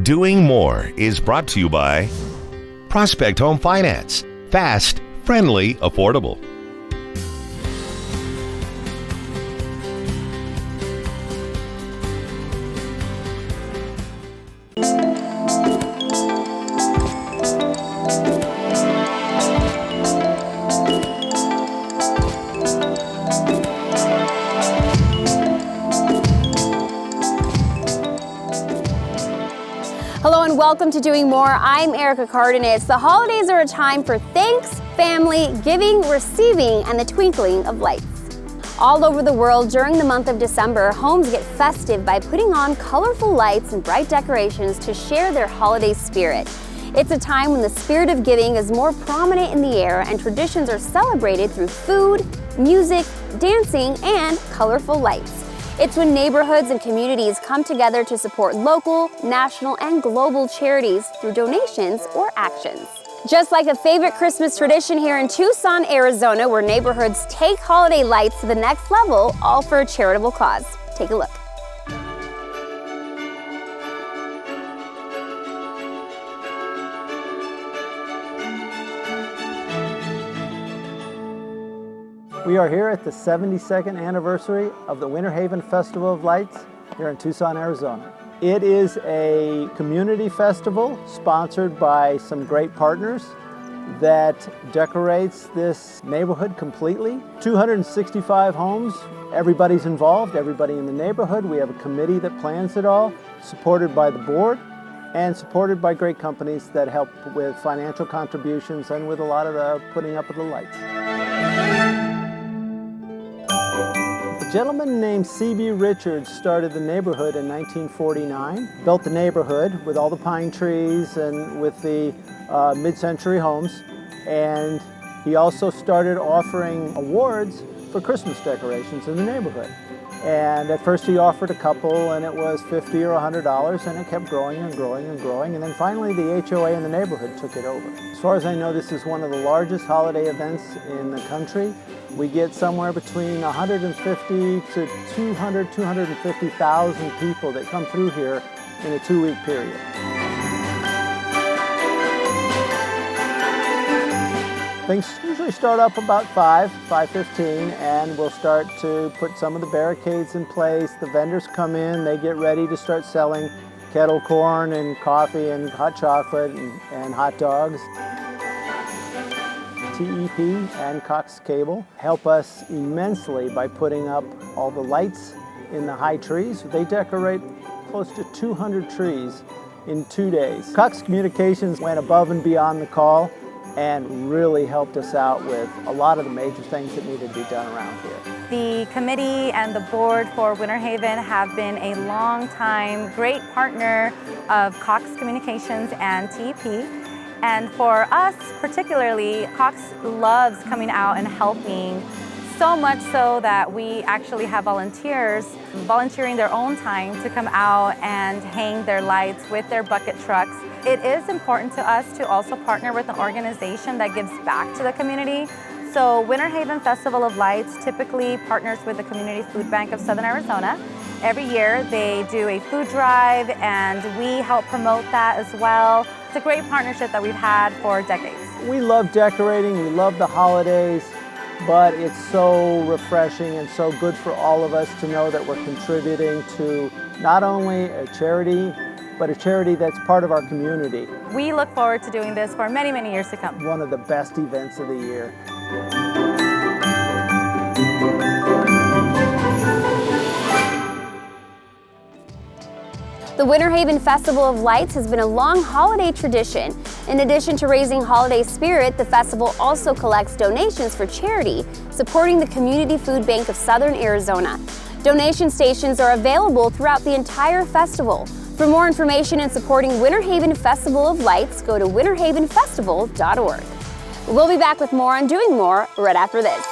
Doing More is brought to you by Prospect Home Finance. Fast, friendly, affordable. Hello and welcome to Doing More. I'm Erica Cardenas. The holidays are a time for thanks, family, giving, receiving, and the twinkling of lights. All over the world during the month of December, homes get festive by putting on colorful lights and bright decorations to share their holiday spirit. It's a time when the spirit of giving is more prominent in the air and traditions are celebrated through food, music, dancing, and colorful lights. It's when neighborhoods and communities come together to support local, national, and global charities through donations or actions. Just like a favorite Christmas tradition here in Tucson, Arizona, where neighborhoods take holiday lights to the next level, all for a charitable cause. Take a look. We are here at the 72nd anniversary of the Winterhaven Festival of Lights here in Tucson, Arizona. It is a community festival sponsored by some great partners that decorates this neighborhood completely. 265 homes, everybody's involved, everybody in the neighborhood. We have a committee that plans it all, supported by the board and supported by great companies that help with financial contributions and with a lot of the putting up of the lights. A gentleman named C.B. Richards started the neighborhood in 1949, built the neighborhood with all the pine trees and with the mid-century homes, and he also started offering awards for Christmas decorations in the neighborhood. And at first he offered a couple and it was $50 or $100, and it kept growing and growing and growing, and then finally the HOA in the neighborhood took it over. As far as I know, this is one of the largest holiday events in the country. We get somewhere between 150 to 250,000 people that come through here in a 2-week period. Things usually start up about 5:15, and we'll start to put some of the barricades in place. The vendors come in, they get ready to start selling kettle corn and coffee and hot chocolate and hot dogs. TEP and Cox Cable help us immensely by putting up all the lights in the high trees. They decorate close to 200 trees in 2 days. Cox Communications went above and beyond the call and really helped us out with a lot of the major things that needed to be done around here. The committee and the board for Winterhaven have been a long time great partner of Cox Communications and TEP. And for us particularly, Cox loves coming out and helping, so much so that we actually have volunteers volunteering their own time to come out and hang their lights with their bucket trucks. It is important to us to also partner with an organization that gives back to the community. So Winterhaven Festival of Lights typically partners with the Community Food Bank of Southern Arizona. Every year they do a food drive and we help promote that as well. It's a great partnership that we've had for decades. We love decorating, we love the holidays, but it's so refreshing and so good for all of us to know that we're contributing to not only a charity, but a charity that's part of our community. We look forward to doing this for many, many years to come. One of the best events of the year. The Winterhaven Festival of Lights has been a long holiday tradition. In addition to raising holiday spirit, the festival also collects donations for charity, supporting the Community Food Bank of Southern Arizona. Donation stations are available throughout the entire festival. For more information and supporting Winterhaven Festival of Lights, go to winterhavenfestival.org. We'll be back with more on Doing More right after this.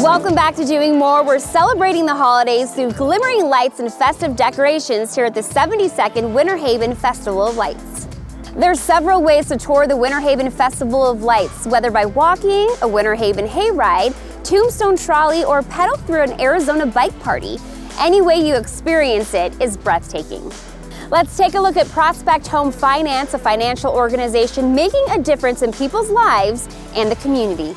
Welcome back back to doing more. We're celebrating the holidays through glimmering lights and festive decorations here at the 72nd Winterhaven Festival of Lights. There's several ways to tour the Winterhaven Festival of Lights, whether by walking, a Winterhaven hayride, tombstone trolley, or pedal through an Arizona bike party. Any way you experience it is breathtaking. Let's take a look at Prospect Home Finance, a financial organization making a difference in people's lives and the community.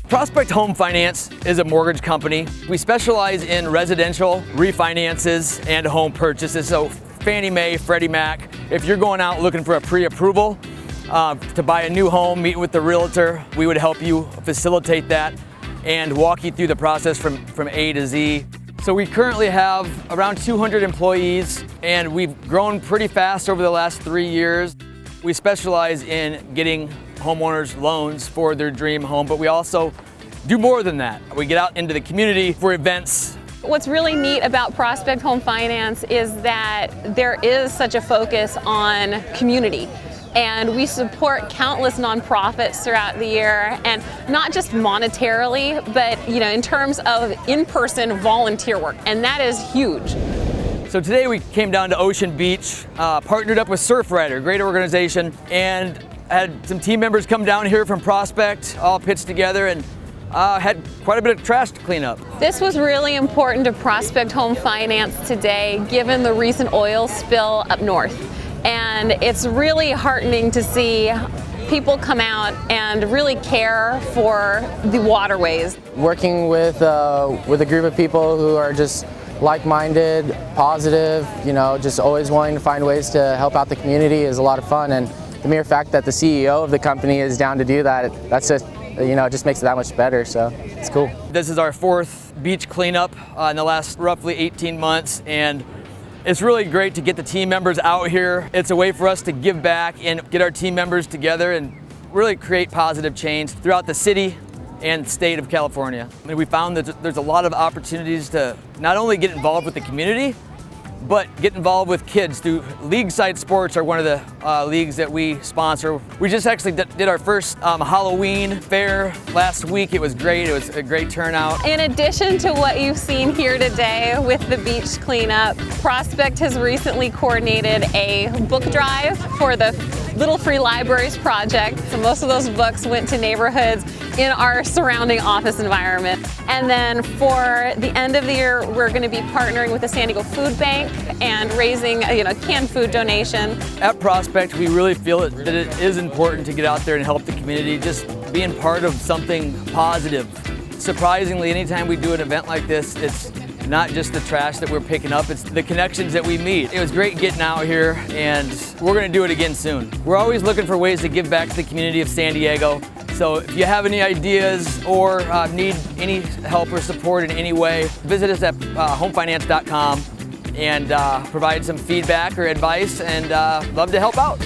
Prospect Home Finance is a mortgage company. We specialize in residential refinances and home purchases. So Fannie Mae, Freddie Mac, if you're going out looking for a pre-approval to buy a new home, meet with the realtor, we would help you facilitate that and walk you through the process from A to Z. So we currently have around 200 employees, and we've grown pretty fast over the last 3 years. We specialize in getting homeowners loans for their dream home, but we also do more than that. We get out into the community for events. What's really neat about Prospect Home Finance is that there is such a focus on community. And we support countless nonprofits throughout the year, and not just monetarily, but in terms of in-person volunteer work, and that is huge. So today we came down to Ocean Beach, partnered up with Surfrider, a great organization, and had some team members come down here from Prospect, all pitched together, and had quite a bit of trash to clean up. This was really important to Prospect Home Finance today, given the recent oil spill up north. And it's really heartening to see people come out and really care for the waterways. Working with a group of people who are just like-minded, positive, just always wanting to find ways to help out the community is a lot of fun. And the mere fact that the CEO of the company is down to do that, that's just, just makes it that much better, so it's cool. This is our 4th beach cleanup in the last roughly 18 months, and it's really great to get the team members out here. It's a way for us to give back and get our team members together and really create positive change throughout the city and state of California. I mean, we found that there's a lot of opportunities to not only get involved with the community, but get involved with kids through League Side Sports, are one of the leagues that we sponsor. We just actually did our first Halloween fair last week. It was great. It was a great turnout. In addition to what you've seen here today with the beach cleanup, Prospect has recently coordinated a book drive for the Little Free Libraries project. So most of those books went to neighborhoods in our surrounding office environment. And then for the end of the year, we're going to be partnering with the San Diego Food Bank and raising a canned food donation. At Prospect, we really feel that it is important to get out there and help the community, just being part of something positive. Surprisingly, anytime we do an event like this, it's not just the trash that we're picking up, it's the connections that we meet. It was great getting out here, and we're going to do it again soon. We're always looking for ways to give back to the community of San Diego. So if you have any ideas or need any help or support in any way, visit us at homefinance.com and provide some feedback or advice, and love to help out.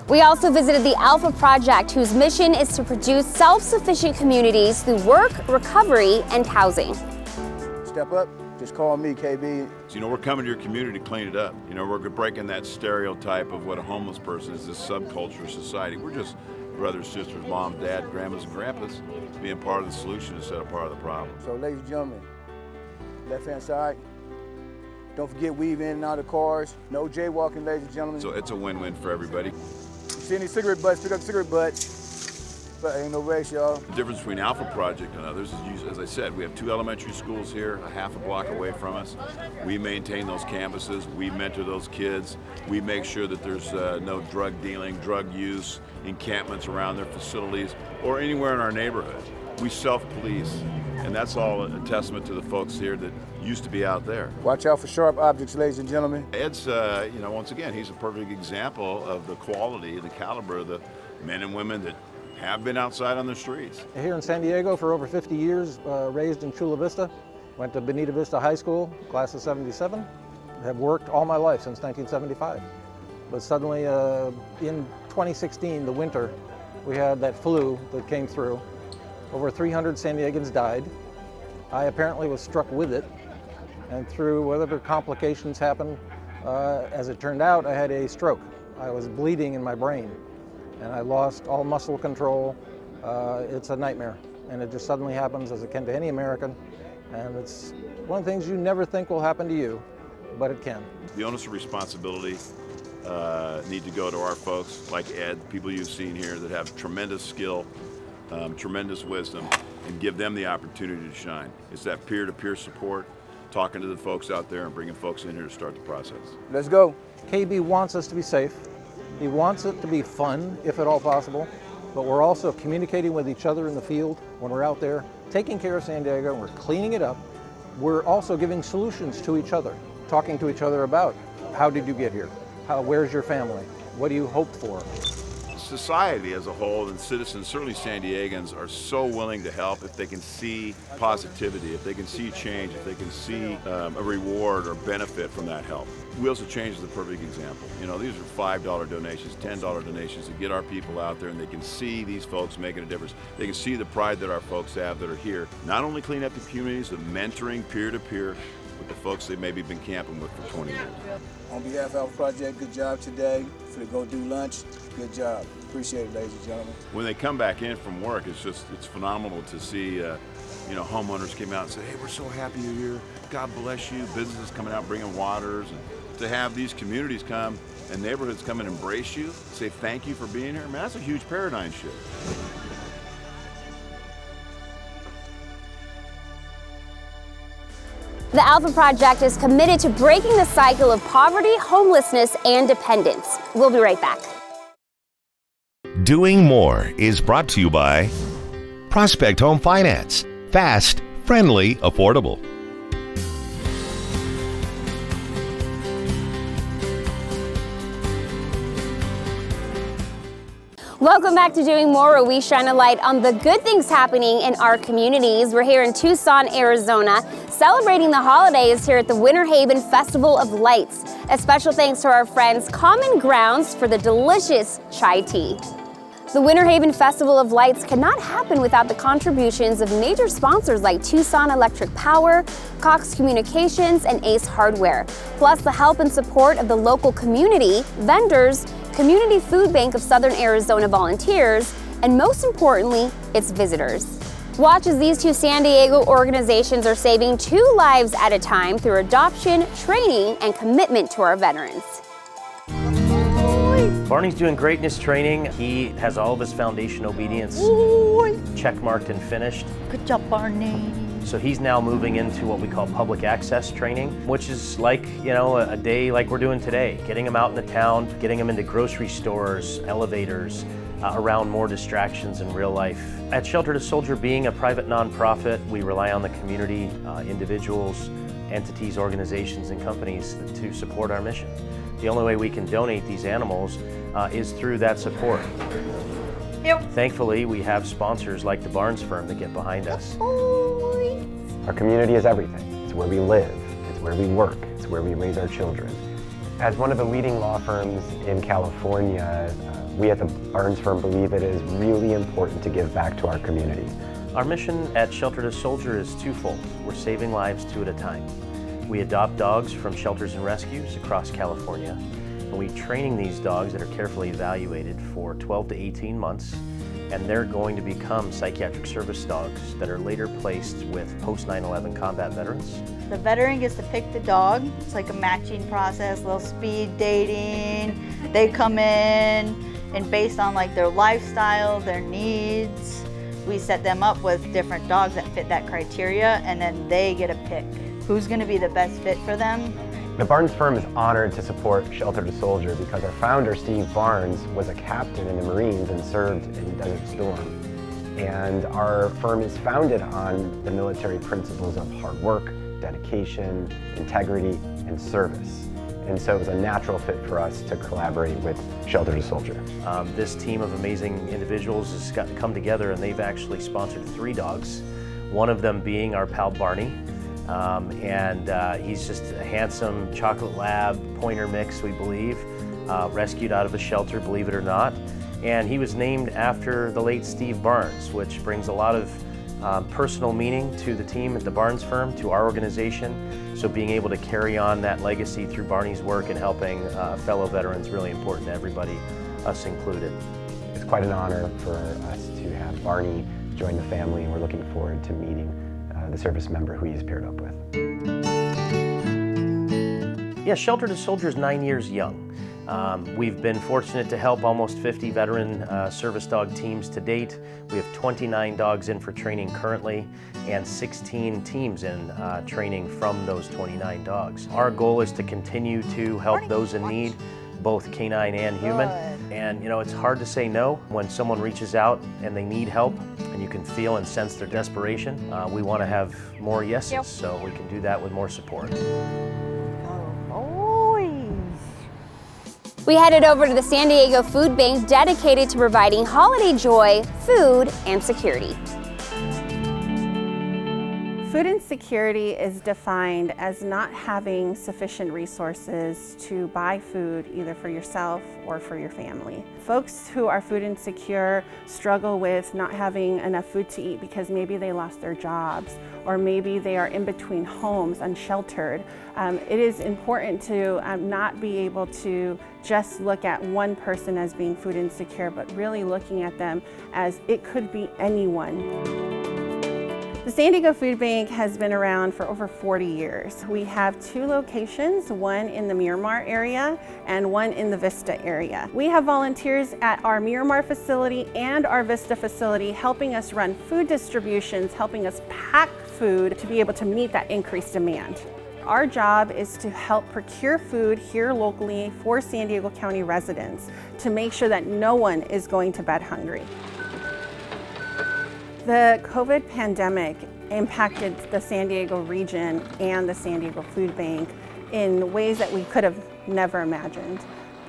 We also visited the Alpha Project, whose mission is to produce self-sufficient communities through work, recovery, and housing. Step up, just call me, KB. So, we're coming to your community to clean it up. We're breaking that stereotype of what a homeless person is, this subculture society. We're just brothers, sisters, mom, dad, grandmas, and grandpas being part of the solution instead of part of the problem. So, ladies and gentlemen, left-hand side, don't forget weave in and out of cars. No jaywalking, ladies and gentlemen. So it's a win-win for everybody. See any cigarette butts, pick up cigarette butts. But ain't no race, y'all. The difference between Alpha Project and others is, as I said, we have 2 elementary schools here, a half a block away from us. We maintain those campuses. We mentor those kids. We make sure that there's no drug dealing, drug use, encampments around their facilities, or anywhere in our neighborhood. We self-police, and that's all a testament to the folks here that used to be out there. Watch out for sharp objects, ladies and gentlemen. Ed's, once again, he's a perfect example of the quality, the caliber of the men and women that have been outside on the streets. Here in San Diego for over 50 years, raised in Chula Vista, went to Bonita Vista High School, class of 77. Have worked all my life since 1975. But suddenly in 2016, the winter, we had that flu that came through. Over 300 San Diegans died. I apparently was struck with it, and through whatever complications happened, as it turned out, I had a stroke. I was bleeding in my brain. and I lost all muscle control. It's a nightmare, and it just suddenly happens, as it can to any American, and it's one of the things you never think will happen to you, but it can. The onus of responsibility need to go to our folks like Ed, people you've seen here that have tremendous skill, tremendous wisdom, and give them the opportunity to shine. It's that peer-to-peer support, talking to the folks out there and bringing folks in here to start the process. Let's go. KB wants us to be safe. He wants it to be fun, if at all possible, but we're also communicating with each other in the field when we're out there, taking care of San Diego, and we're cleaning it up. We're also giving solutions to each other, talking to each other about how did you get here? Where's your family? What do you hope for? Society as a whole and citizens, certainly San Diegans, are so willing to help if they can see positivity, if they can see change, if they can see a reward or benefit from that help. Wheels of Change is the perfect example. You know, these are $5 donations, $10 donations to get our people out there, and they can see these folks making a difference. They can see the pride that our folks have that are here, not only cleaning up the communities, but mentoring peer-to-peer with the folks they've maybe been camping with for 20 years. On behalf of our project, good job today. For the Go Do Lunch, good job. Appreciate it, ladies and gentlemen. When they come back in from work, it's phenomenal to see, homeowners came out and said, hey, we're so happy you're here. God bless you. Businesses coming out bringing waters. And to have these communities come and neighborhoods come and embrace you, say thank you for being here, man, that's a huge paradigm shift. The Alpha Project is committed to breaking the cycle of poverty, homelessness, and dependence. We'll be right back. Doing More is brought to you by Prospect Home Finance. Fast, friendly, affordable. Welcome back to Doing More, where we shine a light on the good things happening in our communities. We're here in Tucson, Arizona, celebrating the holidays here at the Winterhaven Festival of Lights. A special thanks to our friends Common Grounds for the delicious chai tea. The Winterhaven Festival of Lights cannot happen without the contributions of major sponsors like Tucson Electric Power, Cox Communications, and Ace Hardware, plus the help and support of the local community, vendors, Community Food Bank of Southern Arizona volunteers, and most importantly, its visitors. Watch as these two San Diego organizations are saving 2 lives at a time through adoption, training, and commitment to our veterans. Barney's doing great in his training. He has all of his foundation obedience checkmarked and finished. Good job, Barney. So he's now moving into what we call public access training, which is like, a day like we're doing today, getting him out in the town, getting him into grocery stores, elevators, around more distractions in real life. At Shelter to Soldier, being a private nonprofit, we rely on the community, individuals, entities, organizations, and companies to support our mission. The only way we can donate these animals is through that support. Yep. Thankfully, we have sponsors like the Barnes firm that get behind us. Our community is everything. It's where we live, it's where we work, it's where we raise our children. As one of the leading law firms in California, we at the Barnes firm believe it is really important to give back to our community. Our mission at Shelter to Soldier is twofold. We're saving lives 2 at a time. We adopt dogs from shelters and rescues across California, and we're training these dogs that are carefully evaluated for 12 to 18 months, and they're going to become psychiatric service dogs that are later placed with post 9/11 combat veterans. The veteran gets to pick the dog. It's like a matching process, a little speed dating. They come in, and based on like their lifestyle, their needs, we set them up with different dogs that fit that criteria, and then they get a pick who's going to be the best fit for them. The Barnes firm is honored to support Shelter to Soldier because our founder, Steve Barnes, was a captain in the Marines and served in Desert Storm. And our firm is founded on the military principles of hard work, dedication, integrity, and service. And so it was a natural fit for us to collaborate with Shelter to Soldier. This team of amazing individuals has come together, and they've actually sponsored 3 dogs, one of them being our pal Barney. He's just a handsome chocolate lab pointer mix, we believe, rescued out of a shelter, believe it or not. And he was named after the late Steve Barnes, which brings a lot of personal meaning to the team at the Barnes firm, to our organization. So being able to carry on that legacy through Barney's work and helping fellow veterans, really important to everybody, us included. It's it's quite an honor for us to have Barney join the family, and we're looking forward to meeting the service member who he's paired up with. Yeah, Shelter to Soldier is 9 years young. We've been fortunate to help almost 50 veteran service dog teams to date. We have 29 dogs in for training currently and 16 teams in training from those 29 dogs. Our goal is to continue to help those in need, both canine and human. And you know, it's hard to say no when someone reaches out and they need help and you can feel and sense their desperation. We want to have more yeses, so we can do that with more support. We headed over to the San Diego Food Bank, dedicated to providing holiday joy, food, and security. Food insecurity is defined as not having sufficient resources to buy food either for yourself or for your family. Folks who are food insecure struggle with not having enough food to eat because maybe they lost their jobs, or maybe they are in between homes, unsheltered. It is important to not be able to just look at one person as being food insecure, but really looking at them as it could be anyone. The San Diego Food Bank has been around for over 40 years. We have 2 locations, one in the Miramar area and one in the Vista area. We have volunteers at our Miramar facility and our Vista facility helping us run food distributions, helping us pack food to be able to meet that increased demand. Our job is to help procure food here locally for San Diego County residents to make sure that no one is going to bed hungry. The COVID pandemic impacted the San Diego region and the San Diego Food Bank in ways that we could have never imagined.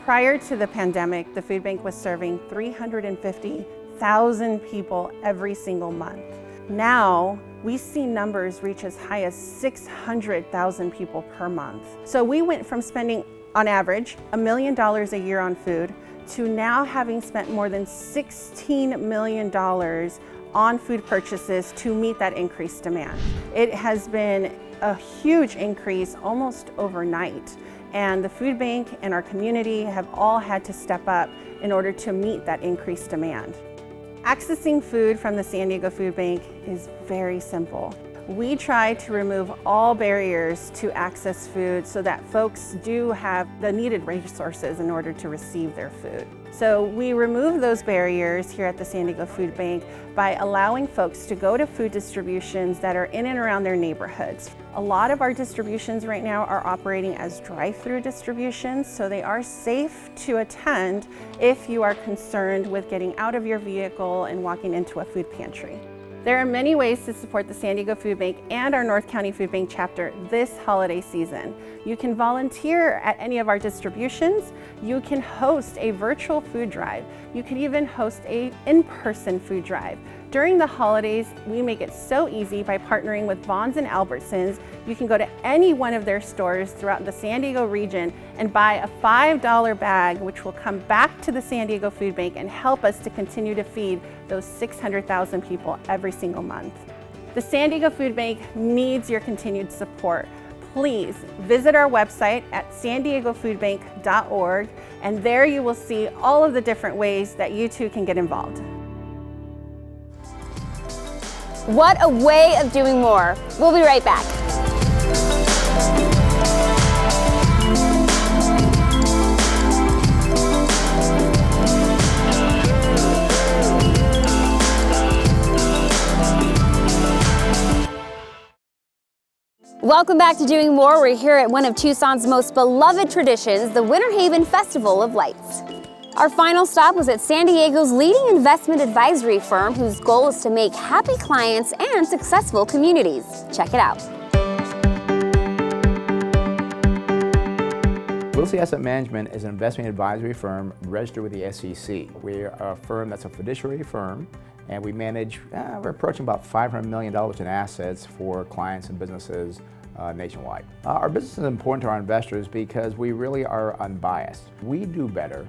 Prior to the pandemic, the food bank was serving 350,000 people every single month. Now, we see numbers reach as high as 600,000 people per month. So we went from spending, on average, $1 million a year on food to now having spent more than $16 million on food purchases to meet that increased demand. It has been a huge increase almost overnight, and the food bank and our community have all had to step up in order to meet that increased demand. Accessing food from the San Diego Food Bank is very simple. We try to remove all barriers to access food so that folks do have the needed resources in order to receive their food. So we remove those barriers here at the San Diego Food Bank by allowing folks to go to food distributions that are in and around their neighborhoods. A lot of our distributions right now are operating as drive-through distributions, so they are safe to attend if you are concerned with getting out of your vehicle and walking into a food pantry. There are many ways to support the San Diego Food Bank and our North County Food Bank chapter this holiday season. You can volunteer at any of our distributions. You can host a virtual food drive. You can even host an in-person food drive. During the holidays, we make it so easy by partnering with Vons and Albertsons. You can go to any one of their stores throughout the San Diego region and buy a $5 bag, which will come back to the San Diego Food Bank and help us to continue to feed those 600,000 people every single month. The San Diego Food Bank needs your continued support. Please visit our website at sandiegofoodbank.org, and there you will see all of the different ways that you too can get involved. What a way of doing more. We'll be right back. Welcome back to Doing More. We're here at one of Tucson's most beloved traditions, the Winterhaven Festival of Lights. Our final stop was at San Diego's leading investment advisory firm, whose goal is to make happy clients and successful communities. Check it out. Wilsey Asset Management is an investment advisory firm registered with the SEC. We're a firm that's a fiduciary firm, and we manage, we're approaching about $500 million in assets for clients and businesses nationwide. Our business is important to our investors because we really are unbiased. We do better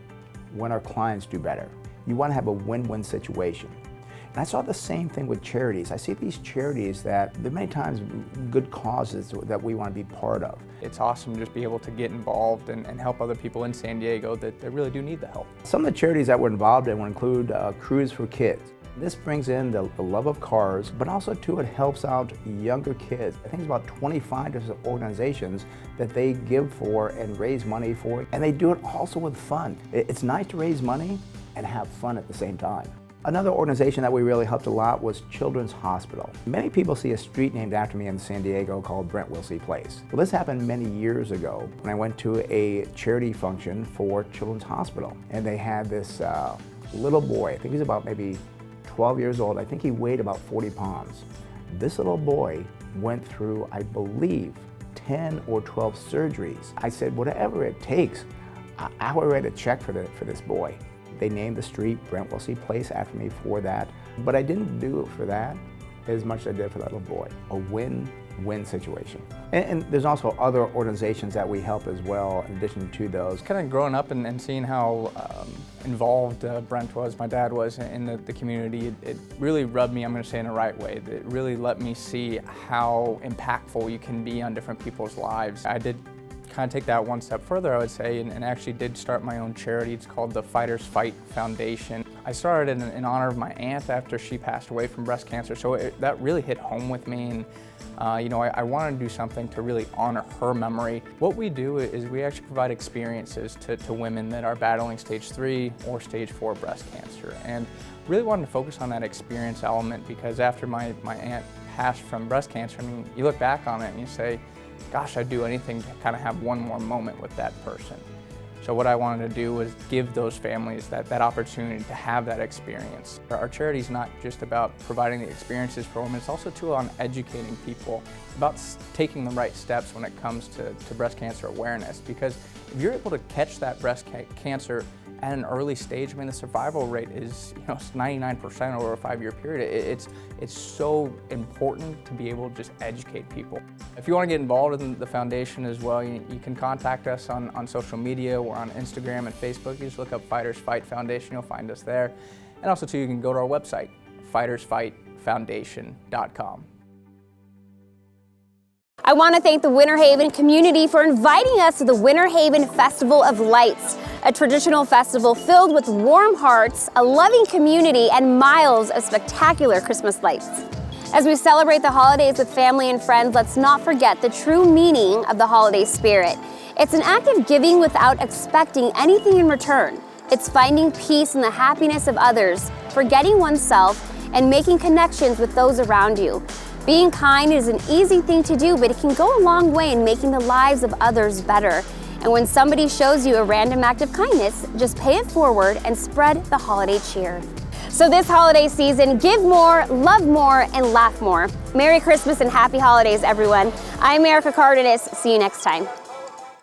when our clients do better. You want to have a win-win situation. And I saw the same thing with charities. I see these charities that there are many times good causes that we want to be part of. It's awesome to just be able to get involved and help other people in San Diego that really do need the help. Some of the charities that we're involved in will include Cruise for Kids. This brings in the love of cars, but also too it helps out younger kids. I think it's about 25 different organizations that they give for and raise money for, and they do it also with fun. It's nice to raise money and have fun at the same time. Another organization that we really helped a lot was Children's Hospital. Many people see a street named after me in San Diego called Brent Wilsey Place. Well, this happened many years ago when I went to a charity function for Children's Hospital, and they had this little boy, I think he's about maybe 12 years old. I think he weighed about 40 pounds. This little boy went through, I believe, 10 or 12 surgeries. I said, whatever it takes, I will write a check for this boy. They named the street Brent Wilsey Place after me for that. But I didn't do it for that as much as I did for that little boy. A win-win situation. And there's also other organizations that we help as well in addition to those. Kind of growing up and seeing how involved Brent was, my dad was in the community, it really rubbed me, I'm going to say in the right way. It really let me see how impactful you can be on different people's lives. I did kind of take that one step further, I would say, and actually did start my own charity. It's called the Fighters Fight Foundation. I started in honor of my aunt after she passed away from breast cancer, so that really hit home with me, and I wanted to do something to really honor her memory. What we do is we actually provide experiences to women that are battling stage 3 or stage 4 breast cancer, and really wanted to focus on that experience element because after my aunt passed from breast cancer, I mean, you look back on it and you say, gosh, I'd do anything to kind of have one more moment with that person. So what I wanted to do was give those families that opportunity to have that experience. Our charity is not just about providing the experiences for women, it's also too on educating people about taking the right steps when it comes to breast cancer awareness. Because if you're able to catch that breast cancer at an early stage, I mean, the survival rate is, it's 99% over a 5-year period. It's so important to be able to just educate people. If you want to get involved in the foundation as well, you can contact us on social media. We're on Instagram and Facebook. You just look up Fighters Fight Foundation, you'll find us there. And also too, you can go to our website, fightersfightfoundation.com. I want to thank the Winterhaven community for inviting us to the Winterhaven Festival of Lights, a traditional festival filled with warm hearts, a loving community, and miles of spectacular Christmas lights. As we celebrate the holidays with family and friends, let's not forget the true meaning of the holiday spirit. It's an act of giving without expecting anything in return. It's finding peace in the happiness of others, forgetting oneself, and making connections with those around you. Being kind is an easy thing to do, but it can go a long way in making the lives of others better. And when somebody shows you a random act of kindness, just pay it forward and spread the holiday cheer. So this holiday season, give more, love more, and laugh more. Merry Christmas and happy holidays, everyone. I'm Erica Cardenas. See you next time.